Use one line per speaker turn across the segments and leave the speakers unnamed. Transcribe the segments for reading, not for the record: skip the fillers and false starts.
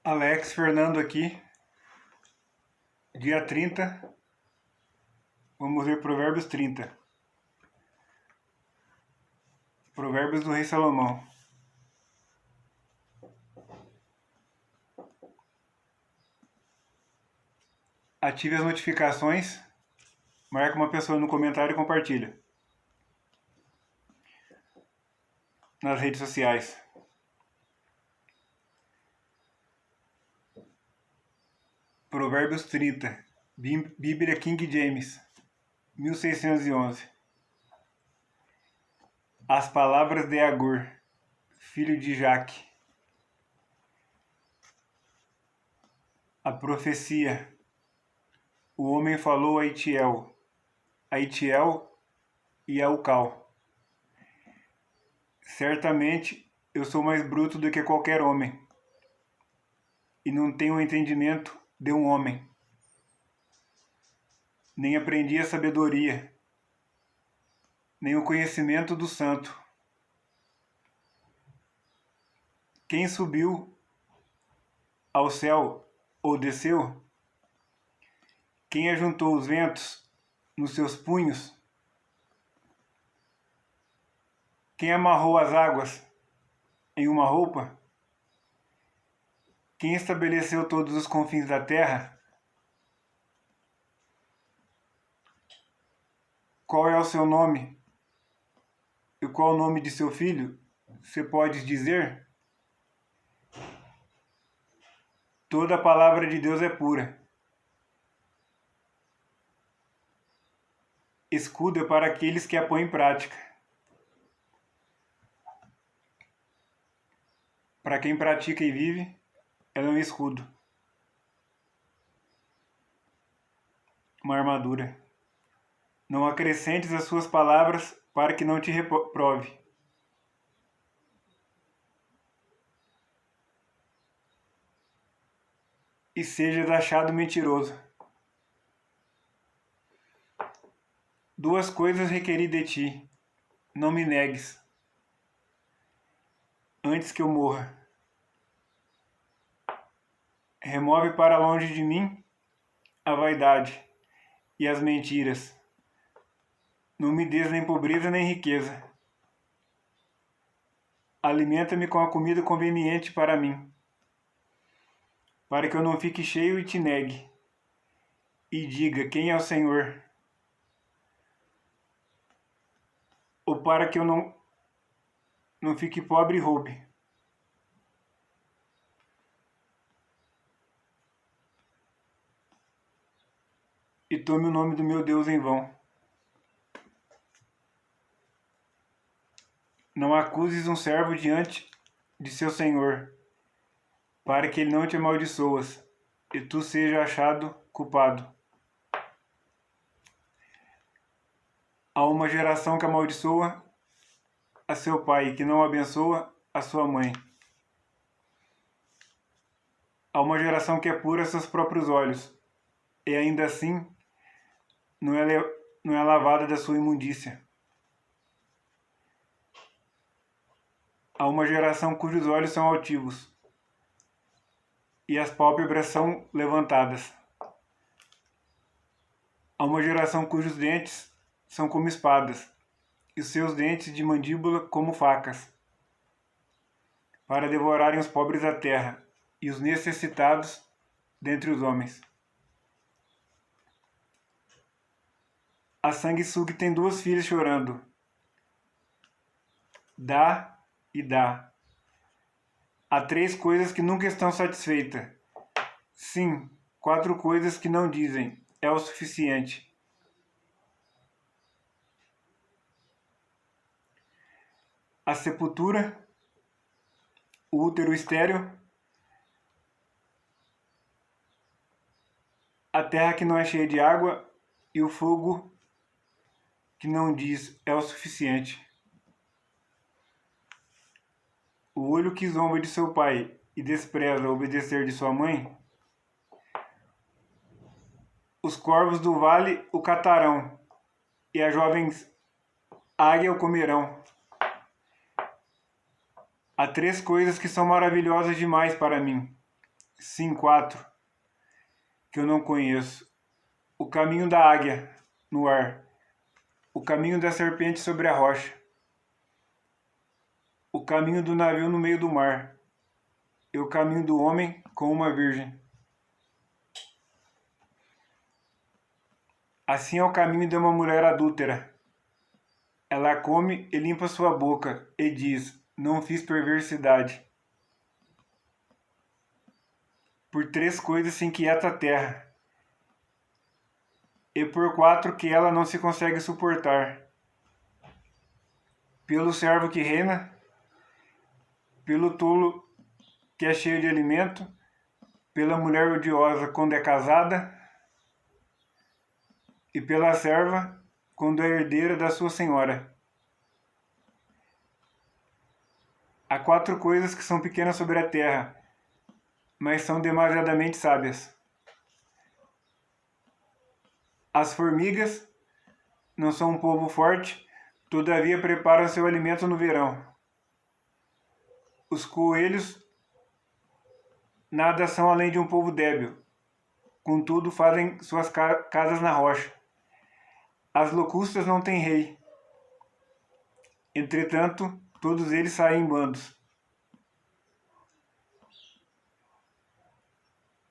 Alex Fernando aqui, dia 30, vamos ver Provérbios 30. Provérbios do Rei Salomão. Ative as notificações, marca uma pessoa no comentário e compartilha nas redes sociais. Provérbios 30, Bíblia King James, 1611. As palavras de Agur, filho de Jaque. A profecia. O homem falou a Itiel e a Ucal. Certamente eu sou mais bruto do que qualquer homem, e não tenho o entendimento de um homem. Nem aprendi a sabedoria, nem o conhecimento do santo. Quem subiu ao céu ou desceu? Quem ajuntou os ventos nos seus punhos? Quem amarrou as águas em uma roupa? Quem estabeleceu todos os confins da terra? Qual é o seu nome? E qual é o nome de seu filho? Você pode dizer? Toda a palavra de Deus é pura. Escudo é para aqueles que a põem em prática. Para quem pratica e vive, ela é um escudo. Uma armadura. Não acrescentes as suas palavras para que não te reprove. E sejas achado mentiroso. Duas coisas requeri de ti, não me negues, antes que eu morra. Remove para longe de mim a vaidade e as mentiras. Não me des nem pobreza nem riqueza. Alimenta-me com a comida conveniente para mim, para que eu não fique cheio e te negue, e diga: quem é o Senhor? Ou para que eu não fique pobre e roube. E tome o nome do meu Deus em vão. Não acuses um servo diante de seu senhor, para que ele não te amaldiçoas, e tu seja achado culpado. Há uma geração que amaldiçoa a seu pai, e que não abençoa a sua mãe. Há uma geração que é pura a seus próprios olhos, e ainda assim não é lavada da sua imundícia. Há uma geração cujos olhos são altivos, e as pálpebras são levantadas. Há uma geração cujos dentes são como espadas, e os seus dentes de mandíbula como facas, para devorarem os pobres da terra, e os necessitados dentre os homens. A sanguessuga tem duas filhas chorando. Dá e dá. Há três coisas que nunca estão satisfeitas. Sim, quatro coisas que não dizem. É o suficiente. A sepultura, o útero estéril, a terra que não é cheia de água e o fogo que não diz é o suficiente. O olho que zomba de seu pai e despreza obedecer de sua mãe, os corvos do vale o catarão, e as jovens águia o comerão. Há três coisas que são maravilhosas demais para mim. Sim, 4, que eu não conheço. O caminho da águia no ar. O caminho da serpente sobre a rocha. O caminho do navio no meio do mar. E o caminho do homem com uma virgem. Assim é o caminho de uma mulher adúltera. Ela come e limpa sua boca e diz: não fiz perversidade. Por 3 coisas se inquieta a terra, e por 4 que ela não se consegue suportar. Pelo servo que reina, pelo tolo que é cheio de alimento, pela mulher odiosa quando é casada, e pela serva quando é herdeira da sua senhora. Há 4 coisas que são pequenas sobre a terra, mas são demasiadamente sábias. As formigas não são um povo forte, todavia preparam seu alimento no verão. Os coelhos nada são além de um povo débil, contudo fazem suas casas na rocha. As locustas não têm rei, entretanto todos eles saem em bandos.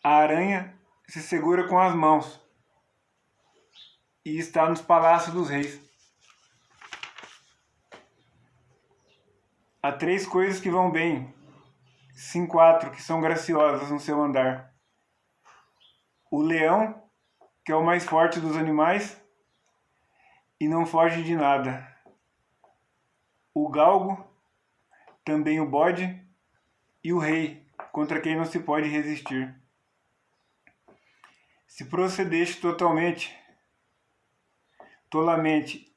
A aranha se segura com as mãos e está nos palácios dos reis. Há 3 coisas que vão bem, sim 4 que são graciosas no seu andar. O leão, que é o mais forte dos animais e não foge de nada. O galgo, também o bode e o rei, contra quem não se pode resistir. Se procedeste tolamente,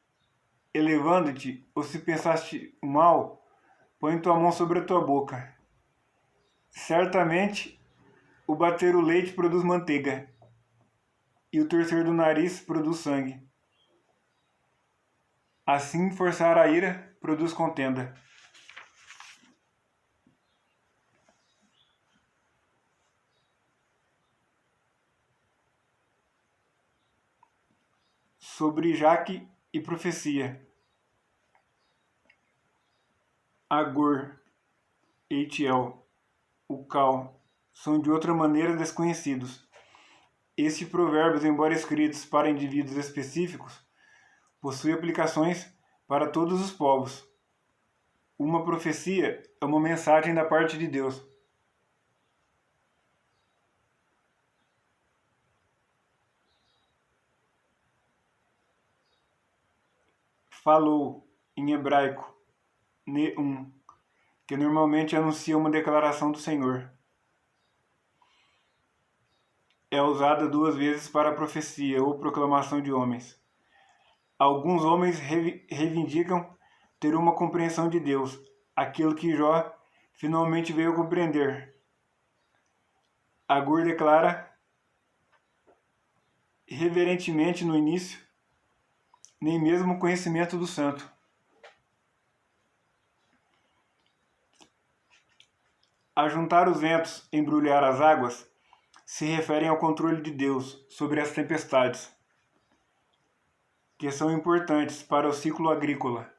elevando-te, ou se pensaste o mal, põe tua mão sobre a tua boca. Certamente, o bater o leite produz manteiga, e o torcer do nariz produz sangue. Assim, forçar a ira produz contenda. Sobre Jaque e profecia. Agur, Eitiel, Ucal, são de outra maneira desconhecidos. Estes provérbios, embora escritos para indivíduos específicos, possuem aplicações para todos os povos. Uma profecia é uma mensagem da parte de Deus. Falou, em hebraico, Neum, que normalmente anuncia uma declaração do Senhor. É usada 2 vezes para profecia ou proclamação de homens. Alguns homens reivindicam ter uma compreensão de Deus, aquilo que Jó finalmente veio compreender. Agur declara reverentemente no início, nem mesmo o conhecimento do santo. Ajuntar os ventos, embrulhar as águas, se referem ao controle de Deus sobre as tempestades, que são importantes para o ciclo agrícola.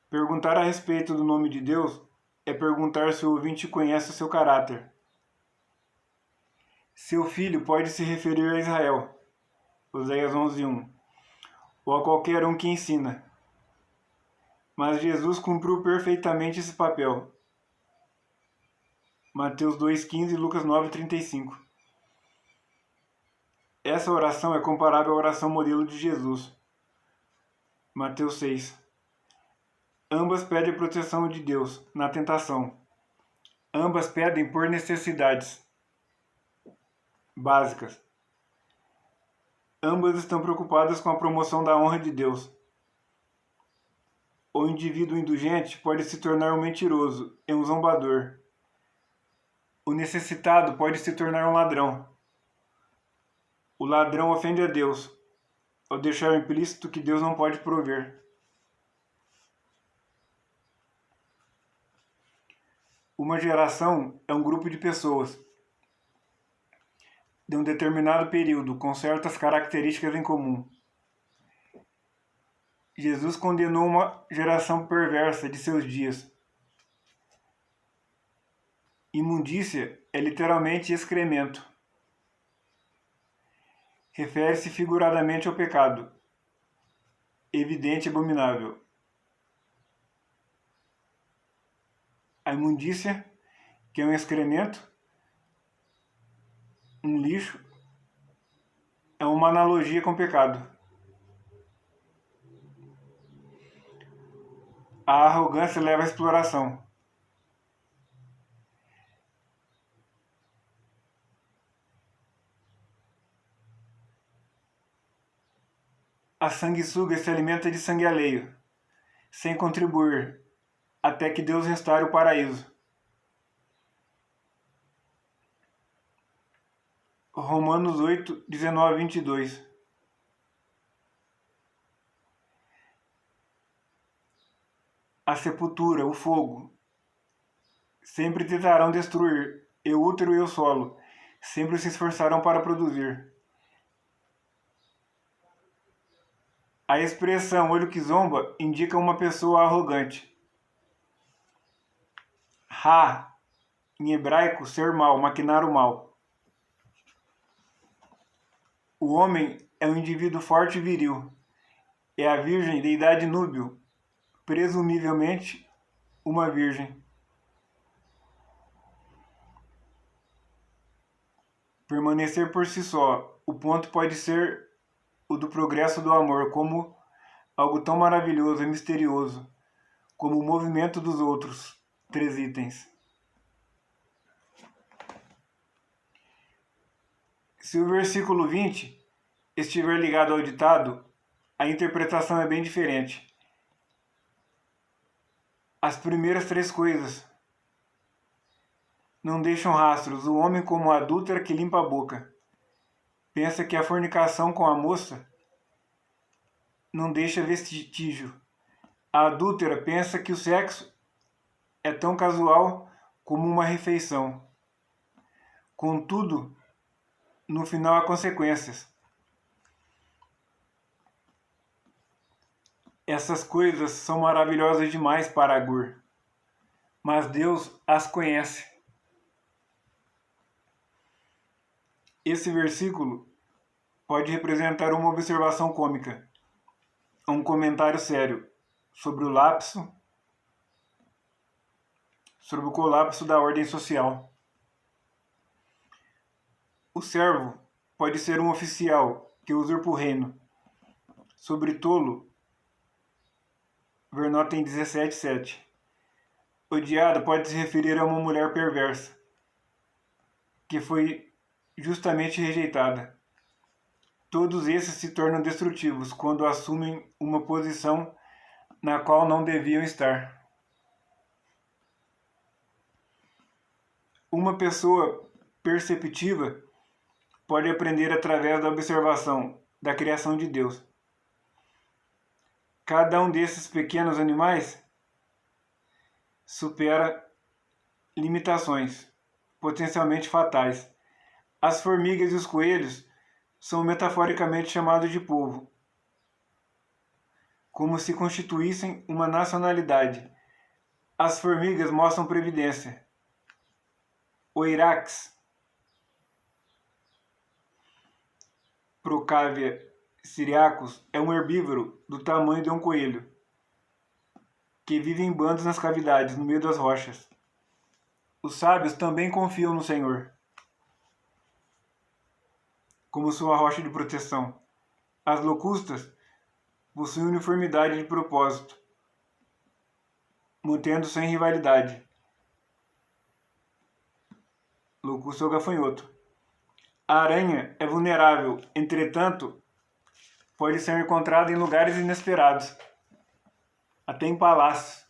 Perguntar a respeito do nome de Deus é perguntar se o ouvinte conhece o seu caráter. Seu filho pode se referir a Israel, Oséias 11:1, ou a qualquer um que ensina. Mas Jesus cumpriu perfeitamente esse papel. Mateus 2:15 e Lucas 9:35. Essa oração é comparável à oração modelo de Jesus. Mateus 6. Ambas pedem a proteção de Deus na tentação. Ambas pedem por necessidades básicas. Ambas estão preocupadas com a promoção da honra de Deus. O indivíduo indulgente pode se tornar um mentiroso e um zombador. O necessitado pode se tornar um ladrão. O ladrão ofende a Deus, ao deixar implícito que Deus não pode prover. Uma geração é um grupo de pessoas de um determinado período com certas características em comum. Jesus condenou uma geração perversa de seus dias. Imundícia é literalmente excremento. Refere-se figuradamente ao pecado, evidente e abominável. A imundícia, que é um excremento, um lixo, é uma analogia com o pecado. A arrogância leva à exploração. A sanguessuga se alimenta de sangue alheio, sem contribuir, até que Deus restaure o paraíso. Romanos 8, 19 a 22. A sepultura, o fogo, sempre tentarão destruir, e o útero e o solo, sempre se esforçarão para produzir. A expressão olho que zomba indica uma pessoa arrogante. Ra, em hebraico, ser mal, maquinar o mal. O homem é um indivíduo forte e viril. É a virgem de idade núbil, presumivelmente uma virgem. Permanecer por si só. O ponto pode ser o do progresso do amor, como algo tão maravilhoso e misterioso, como o movimento dos outros. 3 itens. Se o versículo 20 estiver ligado ao ditado, a interpretação é bem diferente. As primeiras 3 coisas não deixam rastros. O homem como a adúltera que limpa a boca. Pensa que a fornicação com a moça não deixa vestígio. A adúltera pensa que o sexo é tão casual como uma refeição. Contudo, no final há consequências. Essas coisas são maravilhosas demais para Agur, mas Deus as conhece. Esse versículo pode representar uma observação cômica, um comentário sério sobre o colapso da ordem social. O servo pode ser um oficial que usurpa o reino. Sobre tolo, Vernoten 17:7. Odiado pode se referir a uma mulher perversa, que foi justamente rejeitada. Todos esses se tornam destrutivos quando assumem uma posição na qual não deviam estar. Uma pessoa perceptiva pode aprender através da observação da criação de Deus. Cada um desses pequenos animais supera limitações potencialmente fatais. As formigas e os coelhos são metaforicamente chamados de povo, como se constituíssem uma nacionalidade. As formigas mostram previdência. O Irax, Procavia syriacus, é um herbívoro do tamanho de um coelho, que vive em bandos nas cavidades, no meio das rochas. Os sábios também confiam no Senhor como sua rocha de proteção. As locustas possuem uniformidade de propósito, mantendo-se em rivalidade. Locusta é o gafanhoto. A aranha é vulnerável, entretanto, pode ser encontrada em lugares inesperados, até em palácios.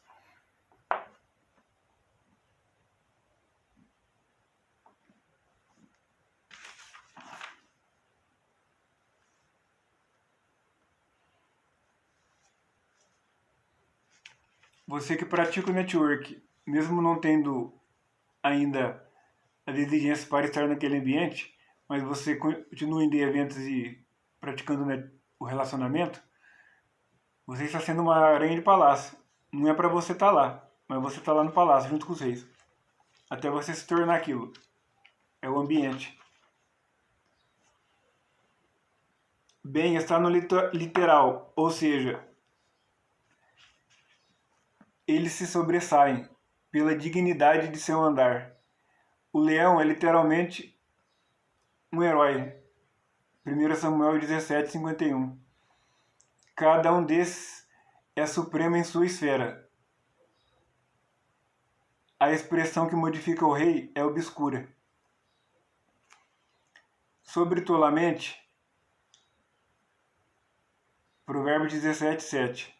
Você que pratica o network, mesmo não tendo ainda as exigências para estar naquele ambiente, mas você continua indo em eventos e praticando, né, o relacionamento, você está sendo uma aranha de palácio. Não é para você estar lá, mas você está lá no palácio junto com os reis. Até você se tornar aquilo. É o ambiente. Bem, está no literal, ou seja, eles se sobressaem pela dignidade de seu andar. O leão é literalmente um herói. 1 Samuel 17:51. Cada um desses é supremo em sua esfera. A expressão que modifica o rei é obscura. Sobre tolamente, Provérbios 17:7.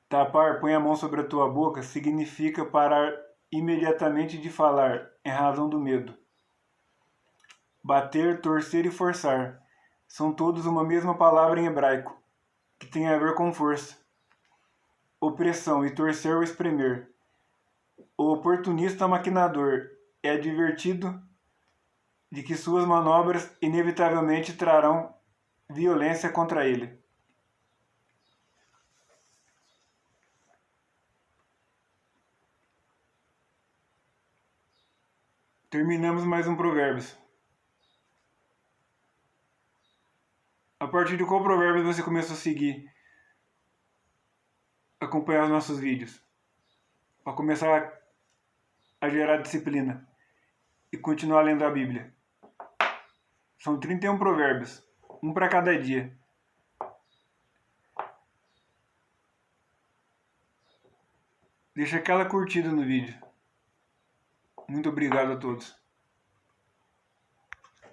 Tapar, põe a mão sobre a tua boca, significa parar imediatamente de falar, em razão do medo. Bater, torcer e forçar são todos uma mesma palavra em hebraico, que tem a ver com força. Opressão e torcer ou espremer. O oportunista maquinador é advertido de que suas manobras inevitavelmente trarão violência contra ele. Terminamos mais um Provérbios. A partir de qual provérbio você começou a seguir, acompanhar os nossos vídeos? Para começar a gerar disciplina e continuar lendo a Bíblia. São 31 provérbios, um para cada dia. Deixa aquela curtida no vídeo. Muito obrigado a todos.